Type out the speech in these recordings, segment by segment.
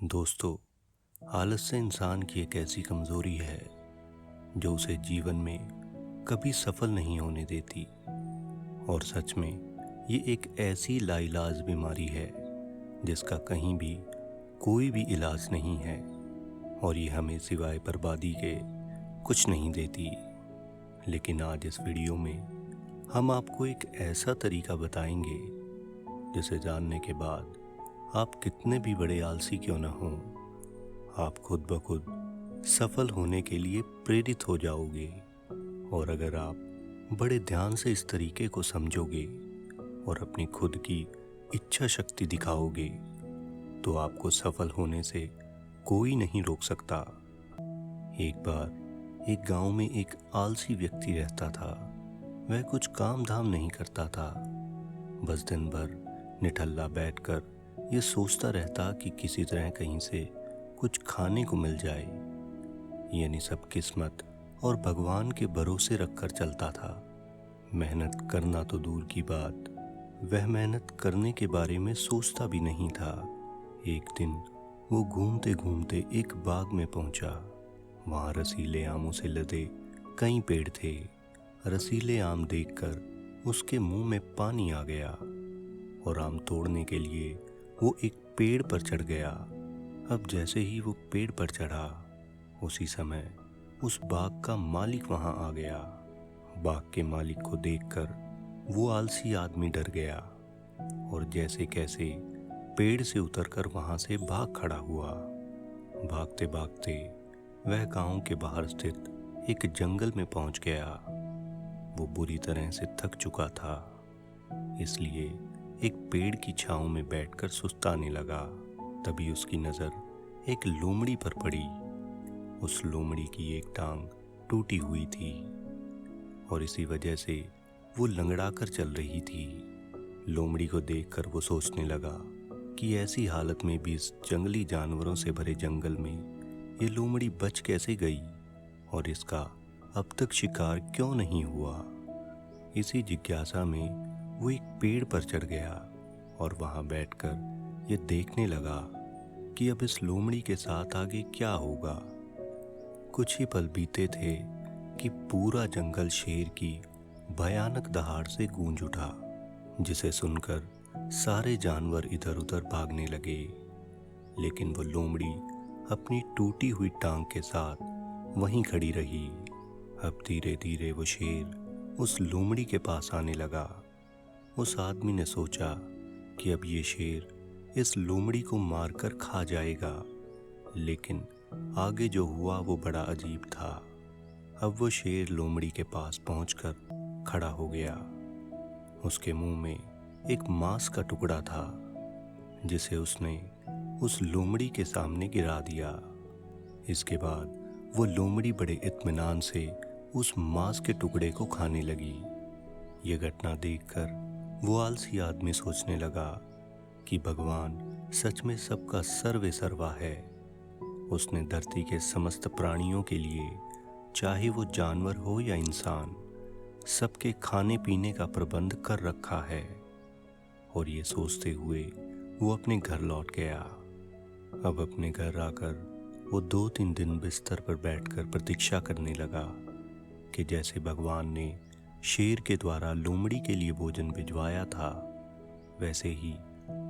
दोस्तों, आलस्य इंसान की एक ऐसी कमजोरी है जो उसे जीवन में कभी सफल नहीं होने देती। और सच में ये एक ऐसी लाइलाज बीमारी है जिसका कहीं भी कोई भी इलाज नहीं है और ये हमें सिवाय बर्बादी के कुछ नहीं देती। लेकिन आज इस वीडियो में हम आपको एक ऐसा तरीका बताएंगे जिसे जानने के बाद आप कितने भी बड़े आलसी क्यों न हों, आप खुद ब खुद सफल होने के लिए प्रेरित हो जाओगे। और अगर आप बड़े ध्यान से इस तरीके को समझोगे और अपनी खुद की इच्छा शक्ति दिखाओगे तो आपको सफल होने से कोई नहीं रोक सकता। एक बार एक गांव में एक आलसी व्यक्ति रहता था। वह कुछ काम धाम नहीं करता था, बस दिन भर निठल्ला बैठकर ये सोचता रहता कि किसी तरह कहीं से कुछ खाने को मिल जाए। यानी सब किस्मत और भगवान के भरोसे रखकर चलता था। मेहनत करना तो दूर की बात, वह मेहनत करने के बारे में सोचता भी नहीं था। एक दिन वो घूमते घूमते एक बाग में पहुंचा। वहां रसीले आमों से लदे कई पेड़ थे। रसीले आम देखकर उसके मुंह में पानी आ गया और आम तोड़ने के लिए वो एक पेड़ पर चढ़ गया। अब जैसे ही वो पेड़ पर चढ़ा, उसी समय उस बाग का मालिक वहां आ गया। बाग के मालिक को देखकर वो आलसी आदमी डर गया और जैसे कैसे पेड़ से उतरकर वहां से भाग खड़ा हुआ। भागते भागते वह गांव के बाहर स्थित एक जंगल में पहुंच गया। वो बुरी तरह से थक चुका था, इसलिए एक पेड़ की छांव में बैठकर सुस्ताने लगा। तभी उसकी नजर एक लोमड़ी पर पड़ी। उस लोमड़ी की एक टांग टूटी हुई थी और इसी वजह से वो लंगड़ाकर चल रही थी। लोमड़ी को देखकर वो सोचने लगा कि ऐसी हालत में भी इस जंगली जानवरों से भरे जंगल में ये लोमड़ी बच कैसे गई और इसका अब तक शिकार क्यों नहीं हुआ। इसी जिज्ञासा में वो एक पेड़ पर चढ़ गया और वहां बैठकर ये देखने लगा कि अब इस लोमड़ी के साथ आगे क्या होगा। कुछ ही पल बीते थे कि पूरा जंगल शेर की भयानक दहाड़ से गूंज उठा, जिसे सुनकर सारे जानवर इधर उधर भागने लगे। लेकिन वो लोमड़ी अपनी टूटी हुई टांग के साथ वहीं खड़ी रही। अब धीरे धीरे वो शेर उस लोमड़ी के पास आने लगा। उस आदमी ने सोचा कि अब ये शेर इस लोमड़ी को मारकर खा जाएगा, लेकिन आगे जो हुआ वो बड़ा अजीब था। अब वो शेर लोमड़ी के पास पहुंचकर खड़ा हो गया। उसके मुंह में एक मांस का टुकड़ा था जिसे उसने उस लोमड़ी के सामने गिरा दिया। इसके बाद वो लोमड़ी बड़े इत्मीनान से उस मांस के टुकड़े को खाने लगी। ये घटना देखकर वो आलसी आदमी सोचने लगा कि भगवान सच में सबका सर्वे सर्वा है। उसने धरती के समस्त प्राणियों के लिए, चाहे वो जानवर हो या इंसान, सबके खाने पीने का प्रबंध कर रखा है। और ये सोचते हुए वो अपने घर लौट गया। अब अपने घर आकर वो 2-3 दिन बिस्तर पर बैठकर प्रतीक्षा करने लगा कि जैसे भगवान ने शेर के द्वारा लोमड़ी के लिए भोजन भिजवाया था, वैसे ही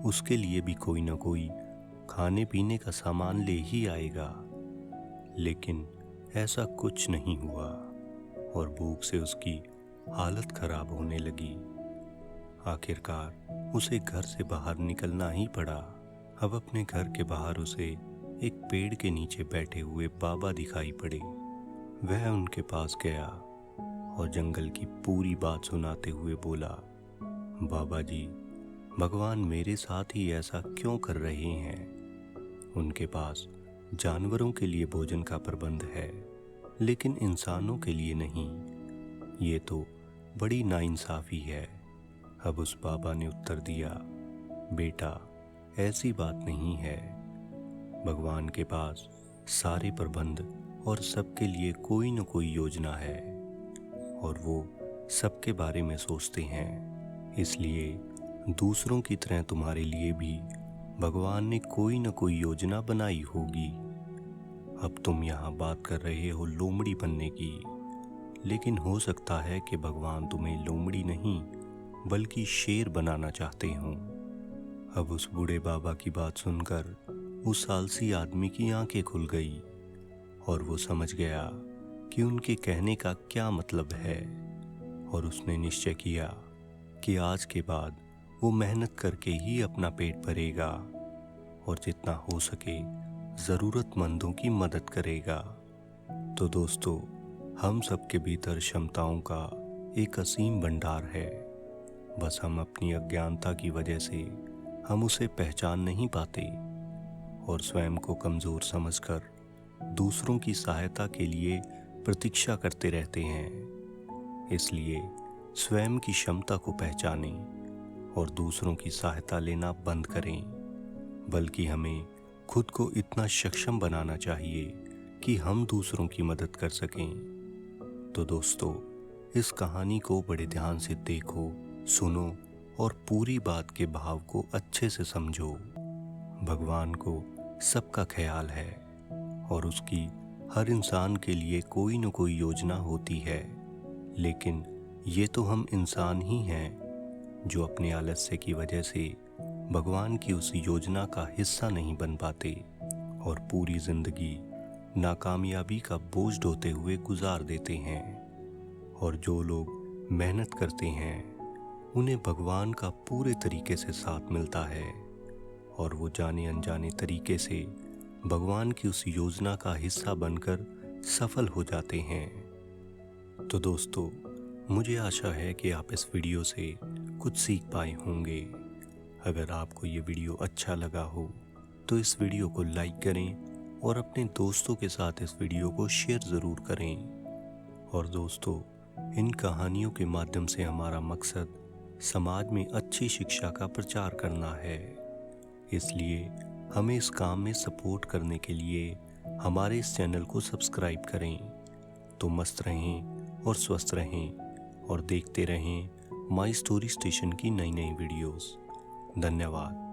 उसके लिए भी कोई न कोई खाने पीने का सामान ले ही आएगा। लेकिन ऐसा कुछ नहीं हुआ और भूख से उसकी हालत खराब होने लगी। आखिरकार उसे घर से बाहर निकलना ही पड़ा। अब अपने घर के बाहर उसे एक पेड़ के नीचे बैठे हुए बाबा दिखाई पड़े। वह उनके पास गया और जंगल की पूरी बात सुनाते हुए बोला, बाबा जी, भगवान मेरे साथ ही ऐसा क्यों कर रहे हैं? उनके पास जानवरों के लिए भोजन का प्रबंध है, लेकिन इंसानों के लिए नहीं। ये तो बड़ी नाइंसाफी है। अब उस बाबा ने उत्तर दिया, बेटा, ऐसी बात नहीं है। भगवान के पास सारे प्रबंध और सबके लिए कोई न कोई योजना है और वो सबके बारे में सोचते हैं। इसलिए दूसरों की तरह तुम्हारे लिए भी भगवान ने कोई न कोई योजना बनाई होगी। अब तुम यहाँ बात कर रहे हो लोमड़ी बनने की, लेकिन हो सकता है कि भगवान तुम्हें लोमड़ी नहीं बल्कि शेर बनाना चाहते हों। अब उस बूढ़े बाबा की बात सुनकर उस आलसी आदमी की आंखें खुल गई और वो समझ गया कि उनके कहने का क्या मतलब है। और उसने निश्चय किया कि आज के बाद वो मेहनत करके ही अपना पेट भरेगा और जितना हो सके ज़रूरतमंदों की मदद करेगा। तो दोस्तों, हम सबके भीतर क्षमताओं का एक असीम भंडार है, बस हम अपनी अज्ञानता की वजह से हम उसे पहचान नहीं पाते और स्वयं को कमज़ोर समझकर दूसरों की सहायता के लिए प्रतीक्षा करते रहते हैं। इसलिए स्वयं की क्षमता को पहचानें और दूसरों की सहायता लेना बंद करें, बल्कि हमें खुद को इतना सक्षम बनाना चाहिए कि हम दूसरों की मदद कर सकें। तो दोस्तों, इस कहानी को बड़े ध्यान से देखो, सुनो और पूरी बात के भाव को अच्छे से समझो। भगवान को सबका ख्याल है और उसकी हर इंसान के लिए कोई न कोई योजना होती है, लेकिन ये तो हम इंसान ही हैं जो अपने आलस्य की वजह से भगवान की उस योजना का हिस्सा नहीं बन पाते और पूरी जिंदगी नाकामयाबी का बोझ ढोते हुए गुजार देते हैं। और जो लोग मेहनत करते हैं उन्हें भगवान का पूरे तरीके से साथ मिलता है और वो जाने अनजाने तरीके से भगवान की उस योजना का हिस्सा बनकर सफल हो जाते हैं। तो दोस्तों, मुझे आशा है कि आप इस वीडियो से कुछ सीख पाए होंगे। अगर आपको ये वीडियो अच्छा लगा हो तो इस वीडियो को लाइक करें और अपने दोस्तों के साथ इस वीडियो को शेयर ज़रूर करें। और दोस्तों, इन कहानियों के माध्यम से हमारा मकसद समाज में अच्छी शिक्षा का प्रचार करना है। इसलिए हमें इस काम में सपोर्ट करने के लिए हमारे इस चैनल को सब्सक्राइब करें। तो मस्त रहें और स्वस्थ रहें और देखते रहें माई स्टोरी स्टेशन की नई नई वीडियोस। धन्यवाद।